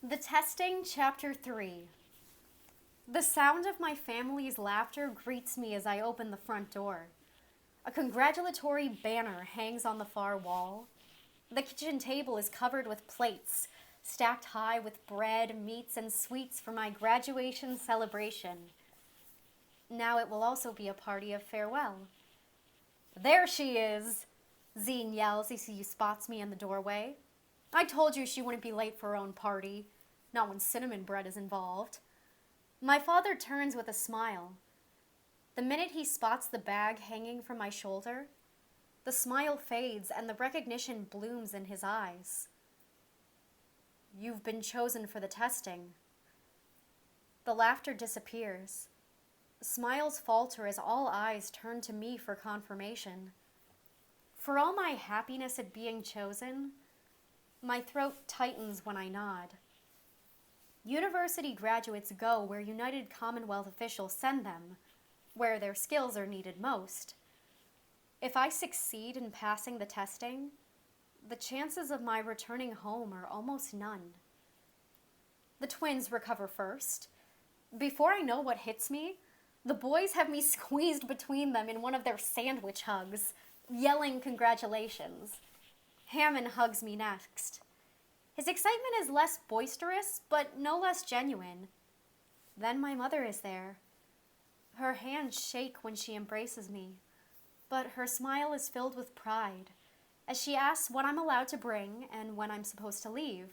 The Testing, Chapter 3. The sound of my family's laughter greets me as I open the front door. A congratulatory banner hangs on the far wall. The kitchen table is covered with plates, stacked high with bread, meats, and sweets for my graduation celebration. Now it will also be a party of farewell. There she is, Zine yells as he spots me in the doorway. I told you she wouldn't be late for her own party, not when cinnamon bread is involved. My father turns with a smile. The minute he spots the bag hanging from my shoulder, the smile fades and the recognition blooms in his eyes. You've been chosen for the testing. The laughter disappears. Smiles falter as all eyes turn to me for confirmation. For all my happiness at being chosen, my throat tightens when I nod. University graduates go where United Commonwealth officials send them, where their skills are needed most. If I succeed in passing the testing, the chances of my returning home are almost none. The twins recover first. Before I know what hits me, the boys have me squeezed between them in one of their sandwich hugs, yelling congratulations. Hammond hugs me next. His excitement is less boisterous, but no less genuine. Then my mother is there. Her hands shake when she embraces me, but her smile is filled with pride as she asks what I'm allowed to bring and when I'm supposed to leave.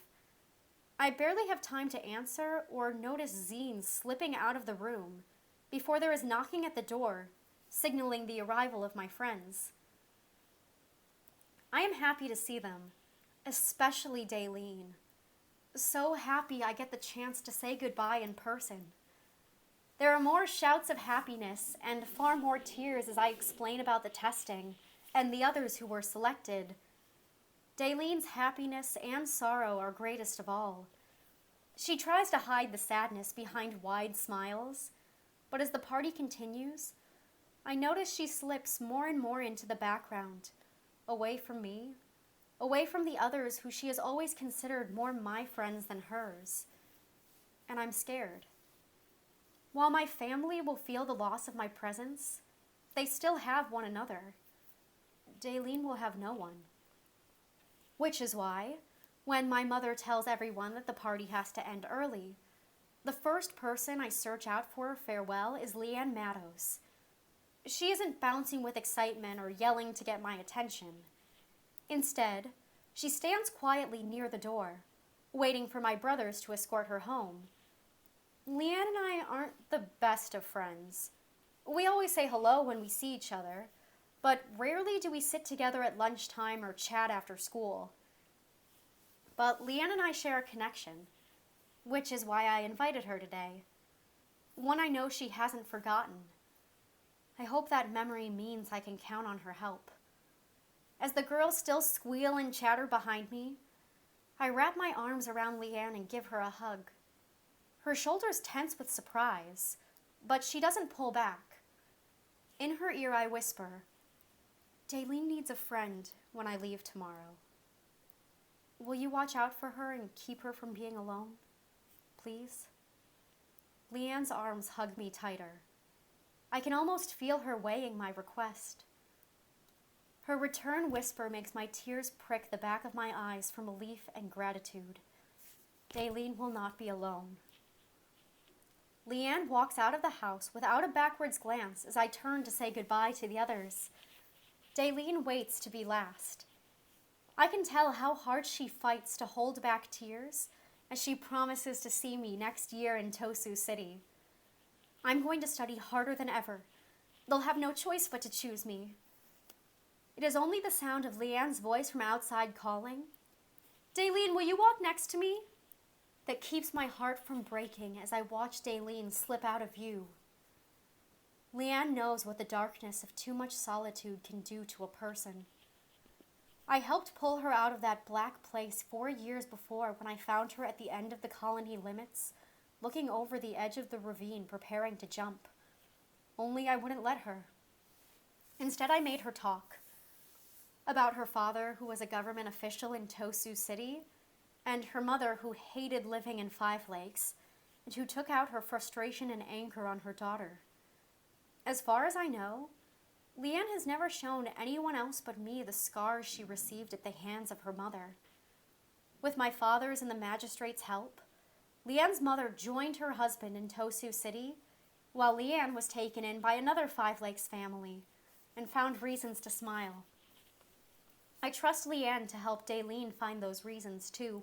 I barely have time to answer or notice Zine slipping out of the room before there is knocking at the door, signaling the arrival of my friends. I am happy to see them, especially Daylene. So happy I get the chance to say goodbye in person. There are more shouts of happiness and far more tears as I explain about the testing and the others who were selected. Daylene's happiness and sorrow are greatest of all. She tries to hide the sadness behind wide smiles, but as the party continues, I notice she slips more and more into the background, away from me, away from the others who she has always considered more my friends than hers. And I'm scared. While my family will feel the loss of my presence, they still have one another. Daylene will have no one. Which is why, when my mother tells everyone that the party has to end early, the first person I search out for a farewell is Leanne Maddows. She isn't bouncing with excitement or yelling to get my attention. Instead, she stands quietly near the door, waiting for my brothers to escort her home. Leanne and I aren't the best of friends. We always say hello when we see each other, but rarely do we sit together at lunchtime or chat after school. But Leanne and I share a connection, which is why I invited her today. One I know she hasn't forgotten. I hope that memory means I can count on her help. As the girls still squeal and chatter behind me, I wrap my arms around Leanne and give her a hug. Her shoulders tense with surprise, but she doesn't pull back. In her ear I whisper, Daylene needs a friend when I leave tomorrow. Will you watch out for her and keep her from being alone? Please? Leanne's arms hug me tighter. I can almost feel her weighing my request. Her return whisper makes my tears prick the back of my eyes from relief and gratitude. Daylene will not be alone. Leanne walks out of the house without a backwards glance as I turn to say goodbye to the others. Daylene waits to be last. I can tell how hard she fights to hold back tears as she promises to see me next year in Tosu City. I'm going to study harder than ever. They'll have no choice but to choose me. It is only the sound of Leanne's voice from outside calling, Daylene, will you walk next to me? That keeps my heart from breaking as I watch Daylene slip out of view. Leanne knows what the darkness of too much solitude can do to a person. I helped pull her out of that black place 4 years before when I found her at the end of the colony limits, looking over the edge of the ravine preparing to jump. Only I wouldn't let her. Instead, I made her talk. About her father, who was a government official in Tosu City, and her mother who hated living in Five Lakes, and who took out her frustration and anger on her daughter. As far as I know, Leanne has never shown anyone else but me the scars she received at the hands of her mother. With my father's and the magistrate's help, Leanne's mother joined her husband in Tosu City, while Leanne was taken in by another Five Lakes family and found reasons to smile. I trust Leanne to help Daleen find those reasons too.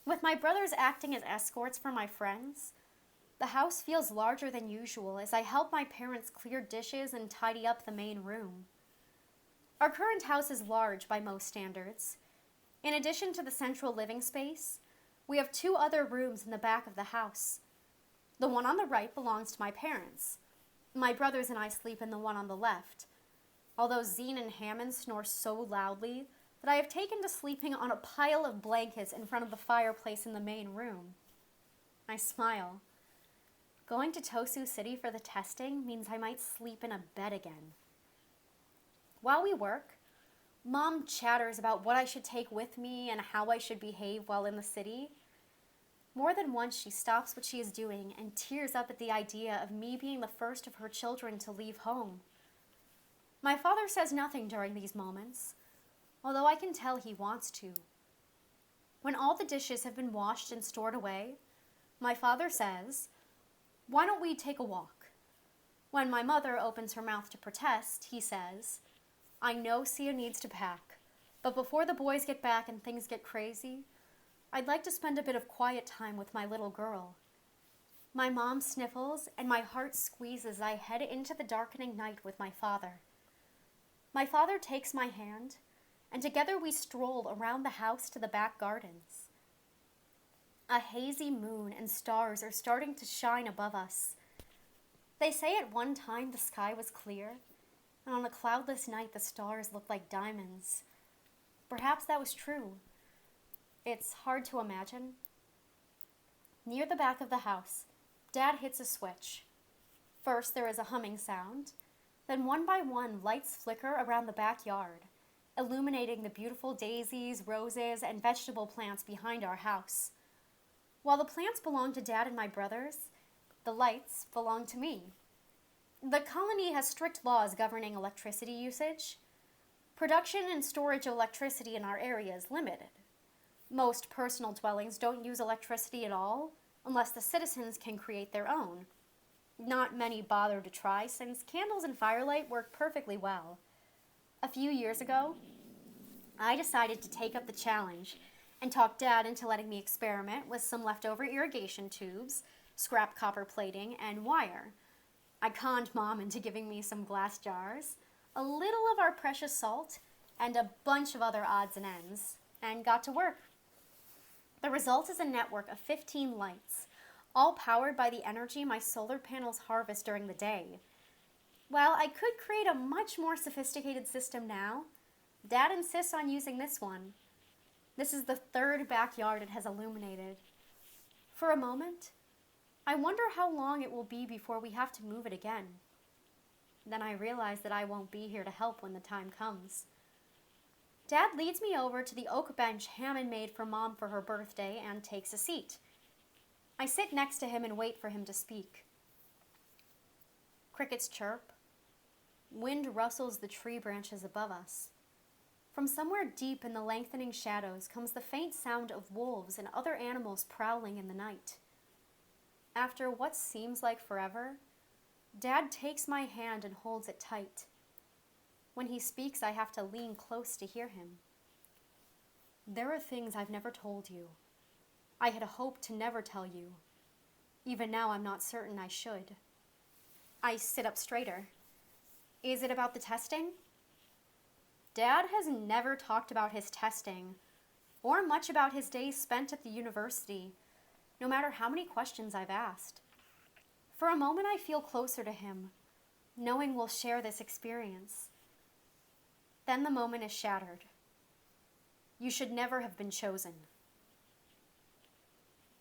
With my brothers acting as escorts for my friends, the house feels larger than usual as I help my parents clear dishes and tidy up the main room. Our current house is large by most standards. In addition to the central living space, we have 2 other rooms in the back of the house. The one on the right belongs to my parents. My brothers and I sleep in the one on the left, although Zine and Hammond snore so loudly that I have taken to sleeping on a pile of blankets in front of the fireplace in the main room. I smile. Going to Tosu City for the testing means I might sleep in a bed again. While we work, Mom chatters about what I should take with me and how I should behave while in the city. More than once, she stops what she is doing and tears up at the idea of me being the first of her children to leave home. My father says nothing during these moments, although I can tell he wants to. When all the dishes have been washed and stored away, my father says, "Why don't we take a walk?" When my mother opens her mouth to protest, he says, "I know Sia needs to pack, but before the boys get back and things get crazy, I'd like to spend a bit of quiet time with my little girl." My mom sniffles and my heart squeezes as I head into the darkening night with my father. My father takes my hand, and together we stroll around the house to the back gardens. A hazy moon and stars are starting to shine above us. They say at one time the sky was clear, and on a cloudless night the stars looked like diamonds. Perhaps that was true. It's hard to imagine. Near the back of the house, Dad hits a switch. First there is a humming sound, then one by one lights flicker around the backyard, illuminating the beautiful daisies, roses, and vegetable plants behind our house. While the plants belong to Dad and my brothers, the lights belong to me. The colony has strict laws governing electricity usage. Production and storage of electricity in our area is limited. Most personal dwellings don't use electricity at all, unless the citizens can create their own. Not many bother to try, since candles and firelight work perfectly well. A few years ago, I decided to take up the challenge and talk Dad into letting me experiment with some leftover irrigation tubes, scrap copper plating, and wire. I conned Mom into giving me some glass jars, a little of our precious salt, and a bunch of other odds and ends, and got to work. The result is a network of 15 lights, all powered by the energy my solar panels harvest during the day. While I could create a much more sophisticated system now, Dad insists on using this one. This is the 3rd backyard it has illuminated. For a moment, I wonder how long it will be before we have to move it again. Then I realize that I won't be here to help when the time comes. Dad leads me over to the oak bench Hammond made for Mom for her birthday and takes a seat. I sit next to him and wait for him to speak. Crickets chirp. Wind rustles the tree branches above us. From somewhere deep in the lengthening shadows comes the faint sound of wolves and other animals prowling in the night. After what seems like forever, Dad takes my hand and holds it tight. When he speaks, I have to lean close to hear him. "There are things I've never told you. I had hoped to never tell you. Even now, I'm not certain I should." I sit up straighter. "Is it about the testing?" Dad has never talked about his testing, or much about his days spent at the university, no matter how many questions I've asked. For a moment, I feel closer to him, knowing we'll share this experience. Then the moment is shattered. "You should never have been chosen."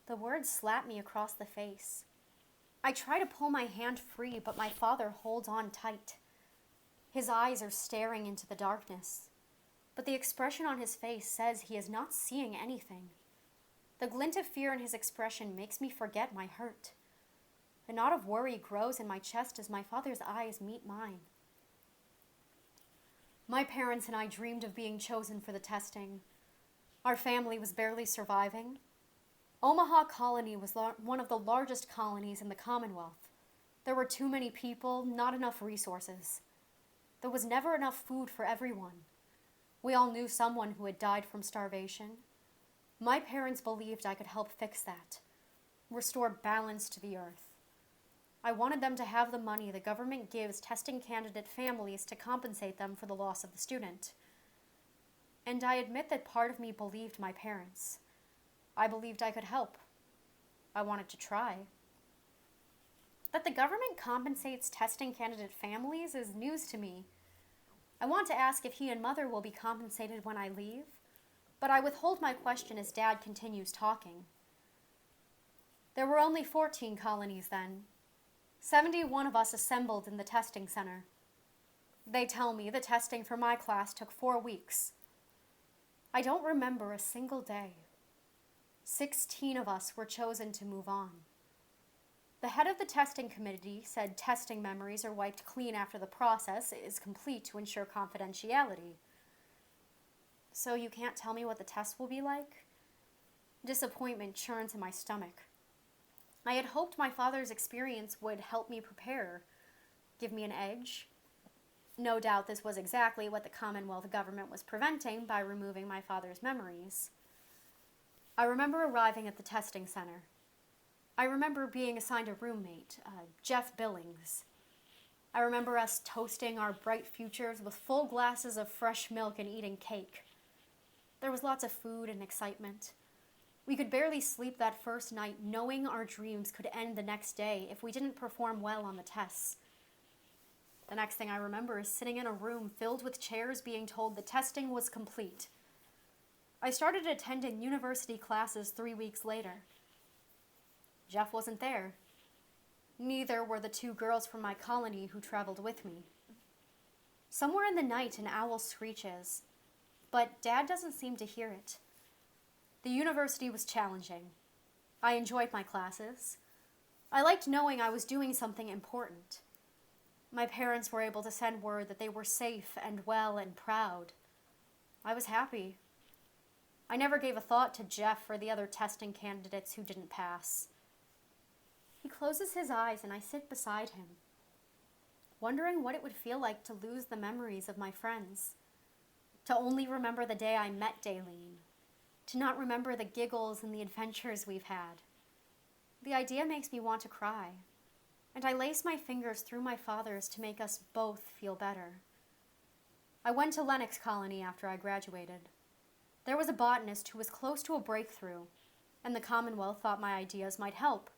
The words slap me across the face. I try to pull my hand free, but my father holds on tight. His eyes are staring into the darkness. but the expression on his face says he is not seeing anything. The glint of fear in his expression makes me forget my hurt. A knot of worry grows in my chest as my father's eyes meet mine. My parents and I dreamed of being chosen for the testing. Our family was barely surviving. Omaha Colony was one of the largest colonies in the Commonwealth. There were too many people, not enough resources. There was never enough food for everyone. We all knew someone who had died from starvation. My parents believed I could help fix that, restore balance to the earth. I wanted them to have the money the government gives testing candidate families to compensate them for the loss of the student. And I admit that part of me believed my parents. I believed I could help. I wanted to try. That the government compensates testing candidate families is news to me. I want to ask if he and Mother will be compensated when I leave, but I withhold my question as Dad continues talking. There were only 14 colonies then. 71 of us assembled in the testing center. They tell me the testing for my class took 4 weeks. I don't remember a single day. 16 of us were chosen to move on. The head of the testing committee said testing memories are wiped clean after the process is complete to ensure confidentiality. So you can't tell me what the test will be like? Disappointment churns in my stomach. I had hoped my father's experience would help me prepare, give me an edge. No doubt this was exactly what the Commonwealth government was preventing by removing my father's memories. I remember arriving at the testing center. I remember being assigned a roommate, Jeff Billings. I remember us toasting our bright futures with full glasses of fresh milk and eating cake. There was lots of food and excitement. We could barely sleep that first night knowing our dreams could end the next day if we didn't perform well on the tests. The next thing I remember is sitting in a room filled with chairs being told the testing was complete. I started attending university classes 3 weeks later. Jeff wasn't there. Neither were the 2 girls from my colony who traveled with me. Somewhere in the night an owl screeches, but Dad doesn't seem to hear it. The university was challenging. I enjoyed my classes. I liked knowing I was doing something important. My parents were able to send word that they were safe and well and proud. I was happy. I never gave a thought to Jeff or the other testing candidates who didn't pass. He closes his eyes and I sit beside him, wondering what it would feel like to lose the memories of my friends, to only remember the day I met Daleen, to not remember the giggles and the adventures we've had. The idea makes me want to cry, and I lace my fingers through my father's to make us both feel better. I went to Lennox Colony after I graduated. There was a botanist who was close to a breakthrough, and the Commonwealth thought my ideas might help.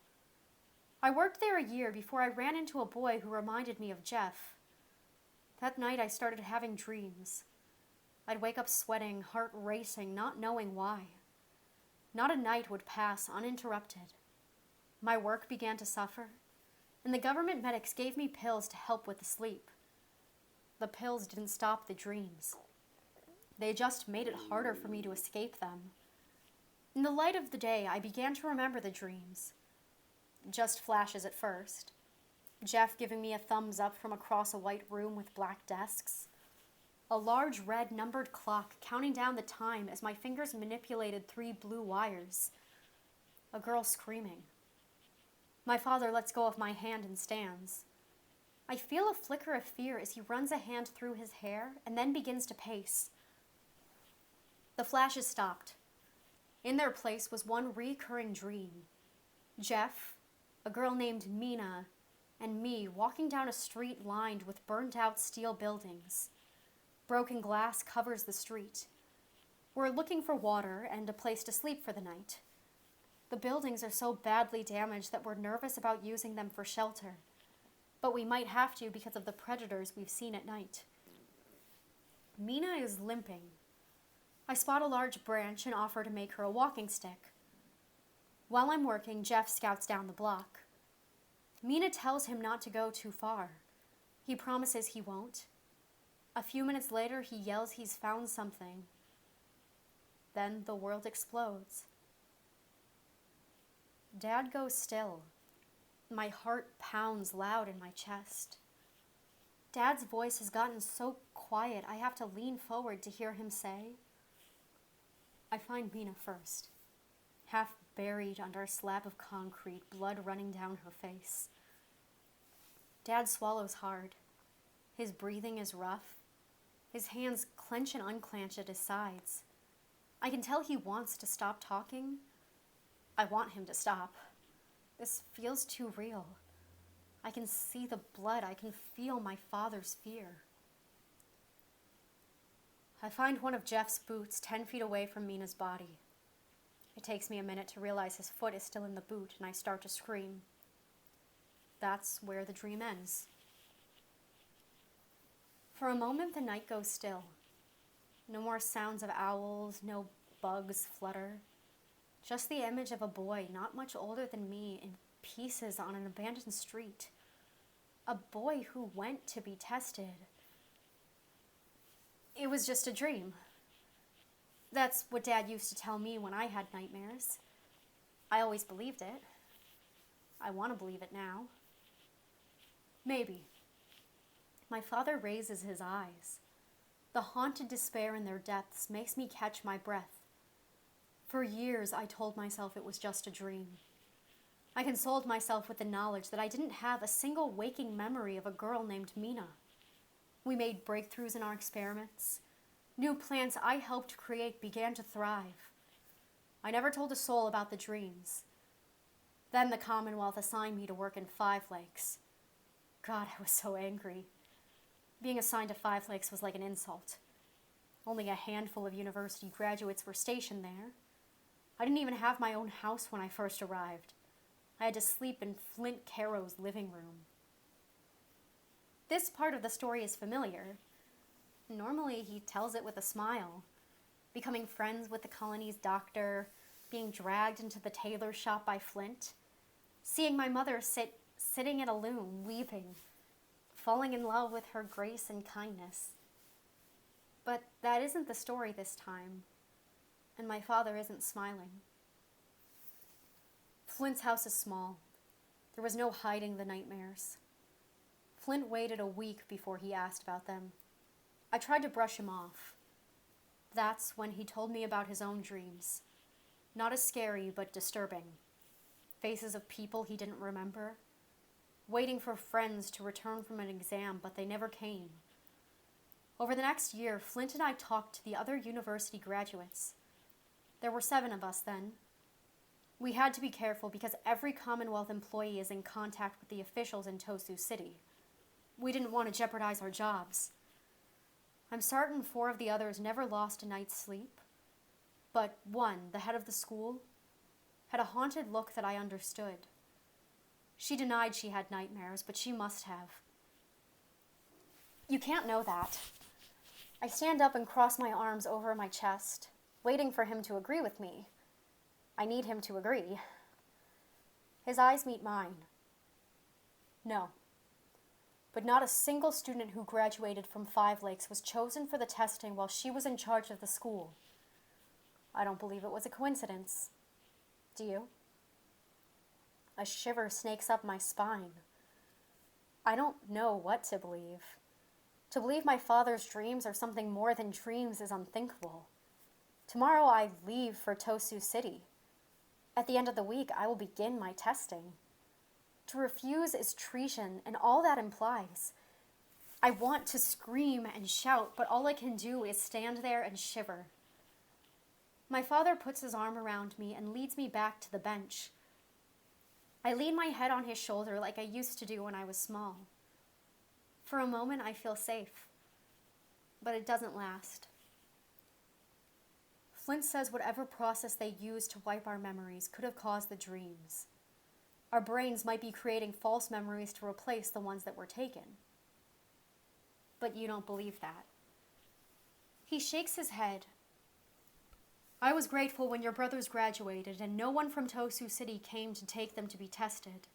I worked there a year before I ran into a boy who reminded me of Jeff. That night I started having dreams. I'd wake up sweating, heart racing, not knowing why. Not a night would pass uninterrupted. My work began to suffer, and the government medics gave me pills to help with the sleep. The pills didn't stop the dreams. They just made it harder for me to escape them. In the light of the day, I began to remember the dreams. Just flashes at first. Jeff giving me a thumbs up from across a white room with black desks. A large red numbered clock counting down the time as my fingers manipulated 3 blue wires. A girl screaming. My father lets go of my hand and stands. I feel a flicker of fear as he runs a hand through his hair and then begins to pace. The flashes stopped. In their place was one recurring dream. Jeff, a girl named Mina, and me walking down a street lined with burnt-out steel buildings. Broken glass covers the street. We're looking for water and a place to sleep for the night. The buildings are so badly damaged that we're nervous about using them for shelter, but we might have to because of the predators we've seen at night. Mina is limping. I spot a large branch and offer to make her a walking stick. While I'm working, Jeff scouts down the block. Mina tells him not to go too far. He promises he won't. A few minutes later, he yells he's found something. Then the world explodes. Dad goes still. My heart pounds loud in my chest. Dad's voice has gotten so quiet, I have to lean forward to hear him say, I find Mina first, half buried under a slab of concrete, blood running down her face. Dad swallows hard. His breathing is rough. His hands clench and unclench at his sides. I can tell he wants to stop talking. I want him to stop. This feels too real. I can see the blood. I can feel my father's fear. I find one of Jeff's boots 10 feet away from Mina's body. It takes me a minute to realize his foot is still in the boot, and I start to scream. That's where the dream ends. For a moment, the night goes still. No more sounds of owls, no bugs flutter. Just the image of a boy not much older than me in pieces on an abandoned street. A boy who went to be tested. It was just a dream. That's what Dad used to tell me when I had nightmares. I always believed it. I want to believe it now. Maybe. My father raises his eyes. The haunted despair in their depths makes me catch my breath. For years, I told myself it was just a dream. I consoled myself with the knowledge that I didn't have a single waking memory of a girl named Mina. We made breakthroughs in our experiments. New plants I helped create began to thrive. I never told a soul about the dreams. Then the Commonwealth assigned me to work in Five Lakes. God, I was so angry. Being assigned to Five Lakes was like an insult. Only a handful of university graduates were stationed there. I didn't even have my own house when I first arrived. I had to sleep in Flint Caro's living room. This part of the story is familiar. Normally, he tells it with a smile. Becoming friends with the colony's doctor, being dragged into the tailor shop by Flint, seeing my mother sitting at a loom, weaving, falling in love with her grace and kindness. But that isn't the story this time, and my father isn't smiling. Flint's house is small. There was no hiding the nightmares. Flint waited a week before he asked about them. I tried to brush him off. That's when he told me about his own dreams. Not as scary, but disturbing. Faces of people he didn't remember. Waiting for friends to return from an exam, but they never came. Over the next year, Flint and I talked to the other university graduates. There were 7 of us then. We had to be careful because every Commonwealth employee is in contact with the officials in Tosu City. We didn't want to jeopardize our jobs. I'm certain 4 of the others never lost a night's sleep. But one, the head of the school, had a haunted look that I understood. She denied she had nightmares, but she must have. You can't know that. I stand up and cross my arms over my chest, waiting for him to agree with me. I need him to agree. His eyes meet mine. No. But not a single student who graduated from Five Lakes was chosen for the testing while she was in charge of the school. I don't believe it was a coincidence. Do you? A shiver snakes up my spine. I don't know what to believe. To believe my father's dreams are something more than dreams is unthinkable. Tomorrow I leave for Tosu City. At the end of the week, I will begin my testing. To refuse is treason, and all that implies. I want to scream and shout, but all I can do is stand there and shiver. My father puts his arm around me and leads me back to the bench. I lean my head on his shoulder like I used to do when I was small. For a moment, I feel safe, but it doesn't last. Flint says whatever process they used to wipe our memories could have caused the dreams. Our brains might be creating false memories to replace the ones that were taken. But you don't believe that. He shakes his head. I was grateful when your brothers graduated and no one from Tosu City came to take them to be tested.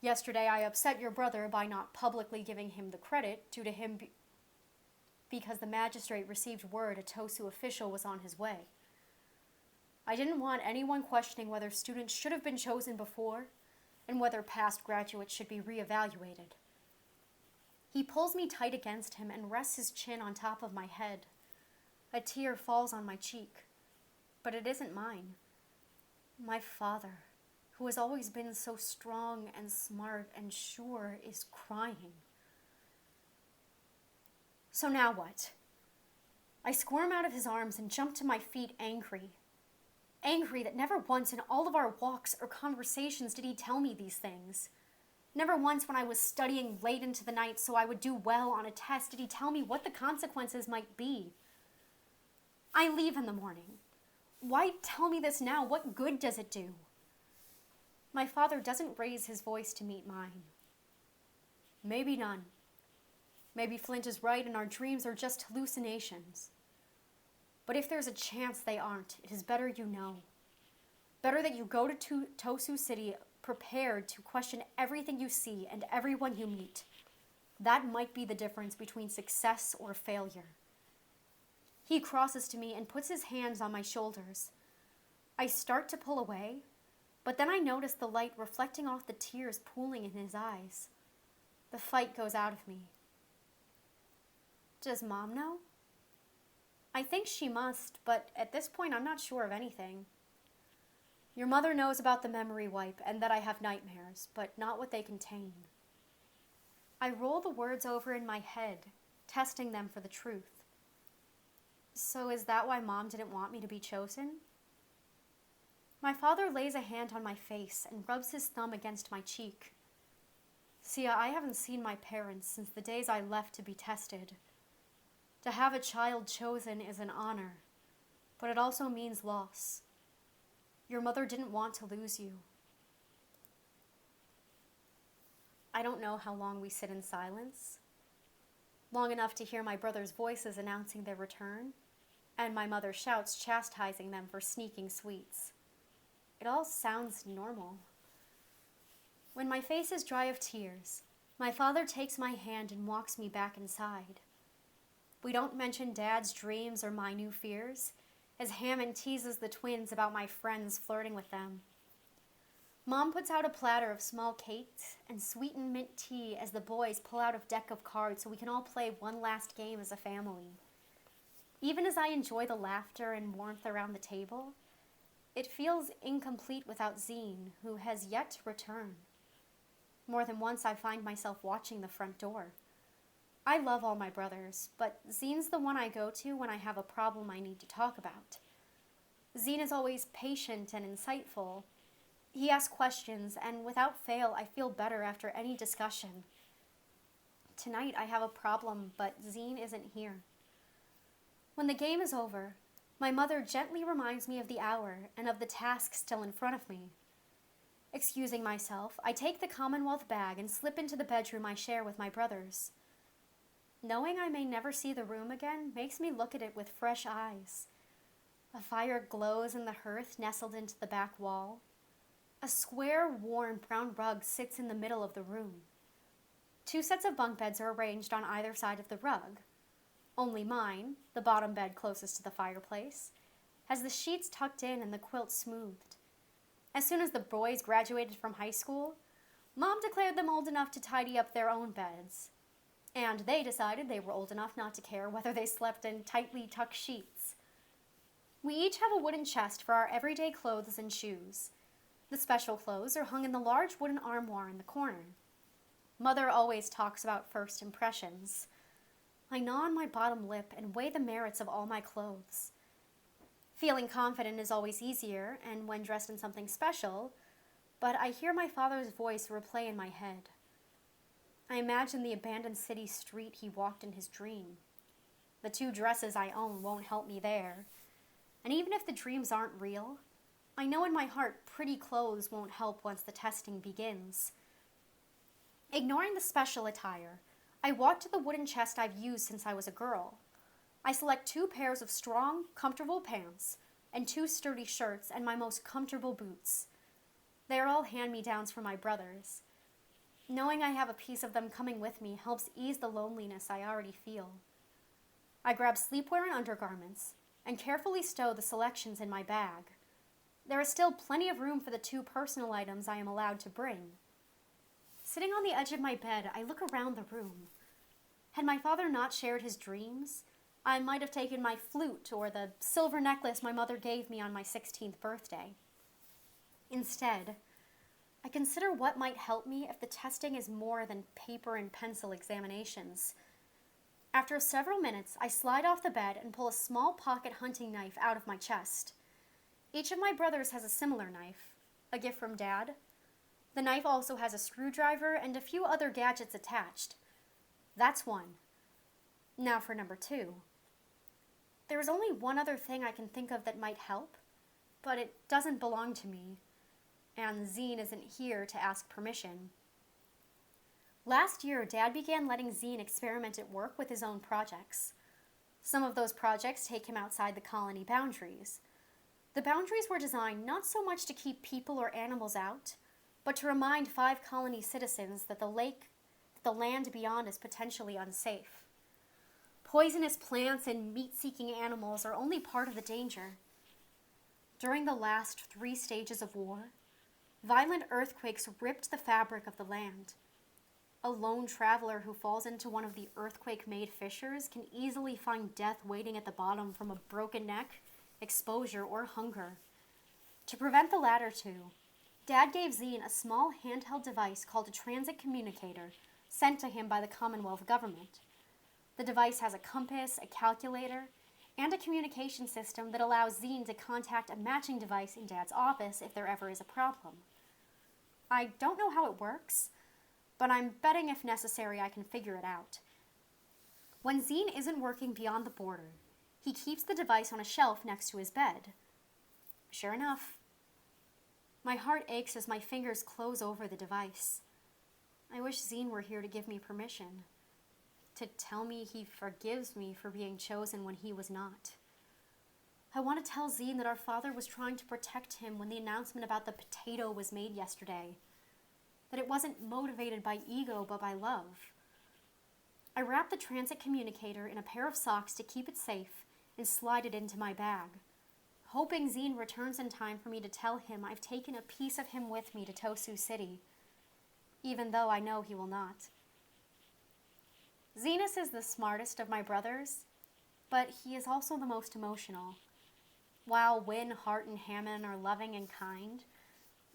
Yesterday I upset your brother by not publicly giving him the credit due to him because the magistrate received word a Tosu official was on his way. I didn't want anyone questioning whether students should have been chosen before and whether past graduates should be reevaluated. He pulls me tight against him and rests his chin on top of my head. A tear falls on my cheek, but it isn't mine. My father, who has always been so strong and smart and sure, is crying. So now what? I squirm out of his arms and jump to my feet angry. Angry that never once in all of our walks or conversations did he tell me these things. Never once when I was studying late into the night so I would do well on a test did he tell me what the consequences might be. I leave in the morning. Why tell me this now? What good does it do? My father doesn't raise his voice to meet mine. Maybe none. Maybe Flint is right and our dreams are just hallucinations. But if there's a chance they aren't, it is better you know. Better that you go to Tosu City prepared to question everything you see and everyone you meet. That might be the difference between success or failure. He crosses to me and puts his hands on my shoulders. I start to pull away, but then I notice the light reflecting off the tears pooling in his eyes. The fight goes out of me. Does Mom know? I think she must, but at this point I'm not sure of anything. Your mother knows about the memory wipe and that I have nightmares, but not what they contain. I roll the words over in my head, testing them for the truth. So is that why Mom didn't want me to be chosen? My father lays a hand on my face and rubs his thumb against my cheek. Sia, I haven't seen my parents since the days I left to be tested. To have a child chosen is an honor, but it also means loss. Your mother didn't want to lose you. I don't know how long we sit in silence. Long enough to hear my brother's voices announcing their return, and my mother shouts chastising them for sneaking sweets. It all sounds normal. When my face is dry of tears, my father takes my hand and walks me back inside. We don't mention Dad's dreams or my new fears, as Hammond teases the twins about my friends flirting with them. Mom puts out a platter of small cakes and sweetened mint tea as the boys pull out a deck of cards so we can all play one last game as a family. Even as I enjoy the laughter and warmth around the table, it feels incomplete without Zine, who has yet to return. More than once I find myself watching the front door. I love all my brothers, but Zine's the one I go to when I have a problem I need to talk about. Zine is always patient and insightful. He asks questions, and without fail, I feel better after any discussion. Tonight I have a problem, but Zine isn't here. When the game is over, my mother gently reminds me of the hour and of the task still in front of me. Excusing myself, I take the Commonwealth bag and slip into the bedroom I share with my brothers. Knowing I may never see the room again makes me look at it with fresh eyes. A fire glows in the hearth nestled into the back wall. A square, worn brown rug sits in the middle of the room. 2 sets of bunk beds are arranged on either side of the rug. Only mine, the bottom bed closest to the fireplace, has the sheets tucked in and the quilt smoothed. As soon as the boys graduated from high school, Mom declared them old enough to tidy up their own beds. And they decided they were old enough not to care whether they slept in tightly tucked sheets. We each have a wooden chest for our everyday clothes and shoes. The special clothes are hung in the large wooden armoire in the corner. Mother always talks about first impressions. I gnaw on my bottom lip and weigh the merits of all my clothes. Feeling confident is always easier, and when dressed in something special, but I hear my father's voice replay in my head. I imagine the abandoned city street he walked in his dream. The 2 dresses I own won't help me there. And even if the dreams aren't real, I know in my heart pretty clothes won't help once the testing begins. Ignoring the special attire, I walk to the wooden chest I've used since I was a girl. I select 2 pairs of strong, comfortable pants and 2 sturdy shirts and my most comfortable boots. They are all hand-me-downs from my brothers. Knowing I have a piece of them coming with me helps ease the loneliness I already feel. I grab sleepwear and undergarments and carefully stow the selections in my bag. There is still plenty of room for the 2 personal items I am allowed to bring. Sitting on the edge of my bed, I look around the room. Had my father not shared his dreams, I might have taken my flute or the silver necklace my mother gave me on my 16th birthday. Instead, I consider what might help me if the testing is more than paper and pencil examinations. After several minutes, I slide off the bed and pull a small pocket hunting knife out of my chest. Each of my brothers has a similar knife, a gift from Dad. The knife also has a screwdriver and a few other gadgets attached. That's one. Now for number 2. There is only one other thing I can think of that might help, but it doesn't belong to me, and Zine isn't here to ask permission. Last year, Dad began letting Zine experiment at work with his own projects. Some of those projects take him outside the colony boundaries. The boundaries were designed not so much to keep people or animals out, but to remind 5 colony citizens that the land beyond is potentially unsafe. Poisonous plants and meat-seeking animals are only part of the danger. During the last 3 stages of war, violent earthquakes ripped the fabric of the land. A lone traveler who falls into one of the earthquake-made fissures can easily find death waiting at the bottom from a broken neck, exposure, or hunger. To prevent the latter 2, Dad gave Zine a small handheld device called a transit communicator sent to him by the Commonwealth government. The device has a compass, a calculator, and a communication system that allows Zine to contact a matching device in Dad's office if there ever is a problem. I don't know how it works, but I'm betting if necessary I can figure it out. When Zine isn't working beyond the border, he keeps the device on a shelf next to his bed. Sure enough, my heart aches as my fingers close over the device. I wish Zine were here to give me permission, to tell me he forgives me for being chosen when he was not. I want to tell Zine that our father was trying to protect him when the announcement about the potato was made yesterday, that it wasn't motivated by ego but by love. I wrapped the transit communicator in a pair of socks to keep it safe and slide it into my bag, hoping Zine returns in time for me to tell him I've taken a piece of him with me to Tosu City, even though I know he will not. Zenas is the smartest of my brothers, but he is also the most emotional. While Wynn, Hart, and Hammond are loving and kind,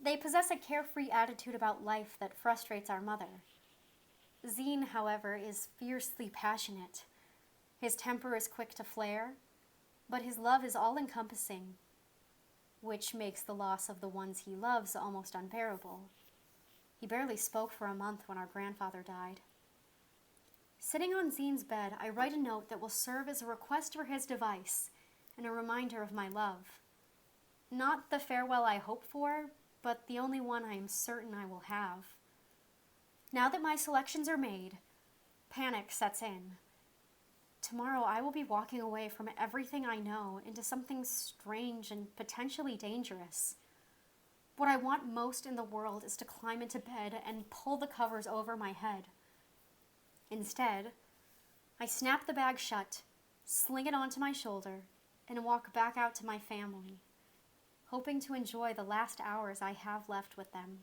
they possess a carefree attitude about life that frustrates our mother. Zine, however, is fiercely passionate. His temper is quick to flare, but his love is all-encompassing, which makes the loss of the ones he loves almost unbearable. He barely spoke for a month when our grandfather died. Sitting on Zine's bed, I write a note that will serve as a request for his device and a reminder of my love. Not the farewell I hope for, but the only one I am certain I will have. Now that my selections are made, panic sets in. Tomorrow I will be walking away from everything I know into something strange and potentially dangerous. What I want most in the world is to climb into bed and pull the covers over my head. Instead, I snap the bag shut, sling it onto my shoulder, and walk back out to my family, hoping to enjoy the last hours I have left with them.